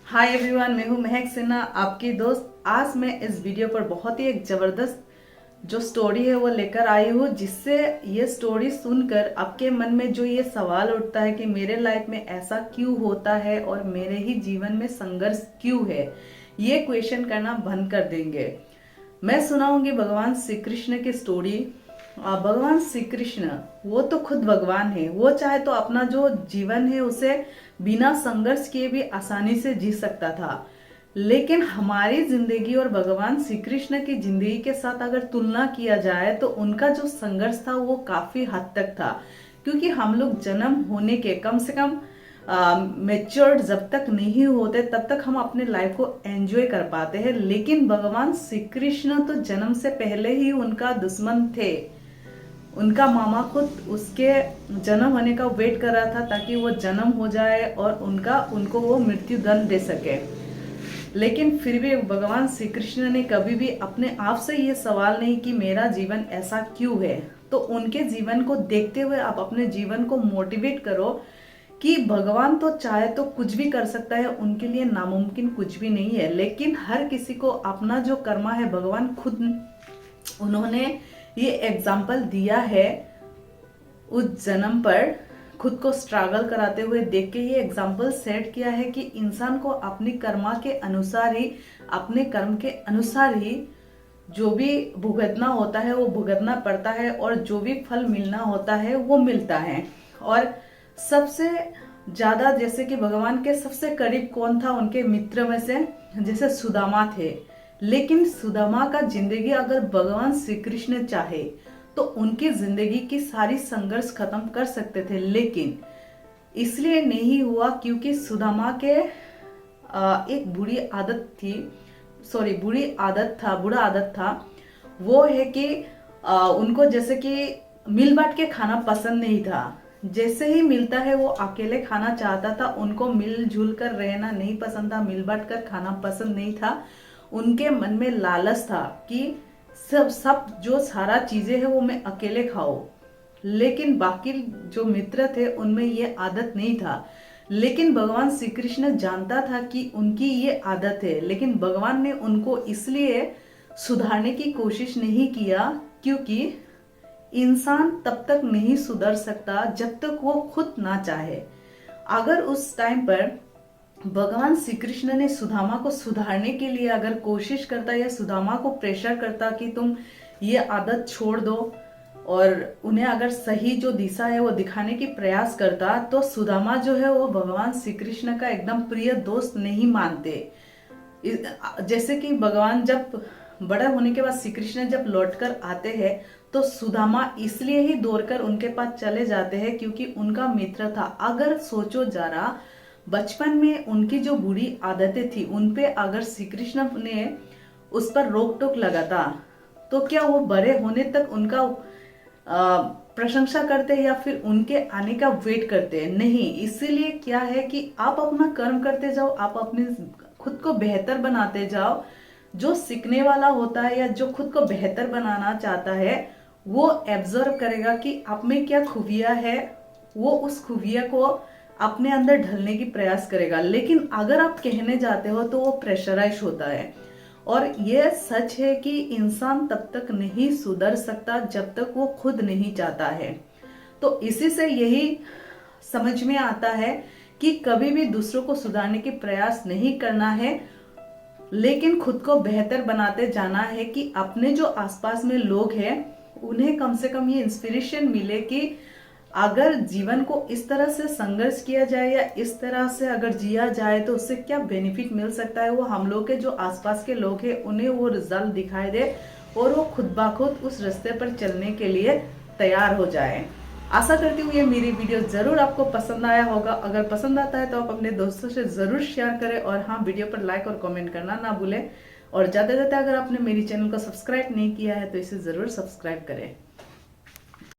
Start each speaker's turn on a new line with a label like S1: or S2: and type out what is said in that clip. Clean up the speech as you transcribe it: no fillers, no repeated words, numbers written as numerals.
S1: Hi everyone, मैं हूं महक सिन्हा, आपकी दोस्त। आज मैं इस वीडियो पर बहुत ही एक जबरदस्त जो स्टोरी है वो लेकर आई हूँ, जिससे ये स्टोरी सुनकर आपके मन में जो ये सवाल उठता है कि मेरे लाइफ में ऐसा क्यों होता है और मेरे ही जीवन में संघर्ष क्यों है, ये क्वेश्चन करना बंद कर देंगे। मैं सुनाऊंगी भगवान श्री कृष्ण की स्टोरी। भगवान श्री कृष्ण वो तो खुद भगवान है। वो चाहे तो अपना जो जीवन है उसे बिना संघर्ष किए भी आसानी से जी सकता था, लेकिन हमारी जिंदगी और भगवान श्री कृष्ण की जिंदगी के साथ अगर तुलना किया जाए तो उनका जो संघर्ष था वो काफी हद तक था। क्योंकि हम लोग जन्म होने के कम से कम मेच्योर्ड जब तक नहीं होते तब तक हम अपने लाइफ को एंजॉय कर पाते हैं, लेकिन भगवान श्री कृष्ण तो जन्म से पहले ही उनका दुश्मन थे। उनका मामा खुद उसके जन्म होने का वेट कर रहा था ताकि वो जन्म हो जाए और उनको वो मृत्यु दंड दे सके। लेकिन फिर भी भगवान श्री कृष्ण ने कभी भी अपने आप से ये सवाल नहीं कि मेरा जीवन ऐसा क्यों है। तो उनके जीवन को देखते हुए आप अपने जीवन को मोटिवेट करो कि भगवान तो चाहे तो कुछ भी कर सकता है, उनके लिए नामुमकिन कुछ भी नहीं है। लेकिन हर किसी को अपना जो कर्मा है, भगवान खुद उन्होंने ये एग्जाम्पल दिया है उस जन्म पर खुद को स्ट्रगल कराते हुए देख के ये एग्जाम्पल सेट किया है कि इंसान को अपनी कर्मा के अनुसार ही, अपने कर्म के अनुसार ही जो भी भुगतना होता है वो भुगतना पड़ता है और जो भी फल मिलना होता है वो मिलता है। और सबसे ज्यादा जैसे कि भगवान के सबसे करीब कौन था उनके मित्र में से, जैसे सुदामा थे। लेकिन सुदामा का जिंदगी अगर भगवान श्री कृष्ण चाहे तो उनकी जिंदगी की सारी संघर्ष खत्म कर सकते थे, लेकिन इसलिए नहीं हुआ क्योंकि सुदामा के एक बुरा आदत था। वो है कि उनको जैसे कि मिल बांट के खाना पसंद नहीं था। जैसे ही मिलता है वो अकेले खाना चाहता था। उनको मिलजुल कर रहना नहीं पसंद था, मिल बांट कर खाना पसंद नहीं था। उनके मन में लालच था कि सब जो सारा चीजें है वो मैं अकेले खाऊं। लेकिन बाकी जो मित्र थे उनमें ये आदत नहीं था। लेकिन भगवान श्री कृष्ण जानता था कि उनकी ये आदत है, लेकिन भगवान ने उनको इसलिए सुधारने की कोशिश नहीं किया क्योंकि इंसान तब तक नहीं सुधर सकता जब तक वो खुद ना चाहे। अगर उस टाइम पर भगवान श्री कृष्ण ने सुदामा को सुधारने के लिए अगर कोशिश करता या सुदामा को प्रेशर करता कि तुम ये आदत छोड़ दो और उन्हें अगर सही जो दिशा है वो दिखाने की प्रयास करता, तो सुदामा जो है वो भगवान श्री कृष्ण का एकदम प्रिय दोस्त नहीं मानते। जैसे कि भगवान जब बड़ा होने के बाद श्री कृष्ण जब लौटकर आते हैं तो सुदामा इसलिए ही दौड़कर उनके पास चले जाते हैं क्योंकि उनका मित्र था। अगर सोचो जरा, बचपन में उनकी जो बुरी आदतें थी उन पे अगर श्री कृष्ण ने उस पर रोक टोक लगाता तो क्या वो बड़े होने तक उनका प्रशंसा करते या फिर उनके आने का वेट करते? नहीं। इसीलिए क्या है कि आप अपना कर्म करते जाओ, आप अपने खुद को बेहतर बनाते जाओ। जो सीखने वाला होता है या जो खुद को बेहतर बनाना चाहता है वो एब्जर्व करेगा कि आप में क्या खूबियां है, वो उस खूबिया को अपने अंदर ढलने की प्रयास करेगा। लेकिन अगर आप कहने जाते हो तो वो प्रेशराइज होता है। और ये सच है कि इंसान तब तक नहीं सुधर सकता जब तक वो खुद नहीं चाहता है। तो इसी से यही समझ में आता है कि कभी भी दूसरों को सुधारने की प्रयास नहीं करना है, लेकिन खुद को बेहतर बनाते जाना है कि अपने जो आसपास में लोग हैं उन्हें कम से कम ये इंस्पिरेशन मिले कि अगर जीवन को इस तरह से संघर्ष किया जाए या इस तरह से अगर जिया जाए तो उससे क्या बेनिफिट मिल सकता है। वो हम लोग के जो आसपास के लोग हैं उन्हें वो रिजल्ट दिखाई दे और वो खुद ब खुद उस रास्ते पर चलने के लिए तैयार हो जाए। आशा करती हूँ ये मेरी वीडियो जरूर आपको पसंद आया होगा। अगर पसंद आता है तो आप अपने दोस्तों से जरूर शेयर करें और हाँ, वीडियो पर लाइक और कमेंट करना ना भूलें। और ज्यादा अगर आपने मेरी चैनल को सब्सक्राइब नहीं किया है तो इसे जरूर सब्सक्राइब करें।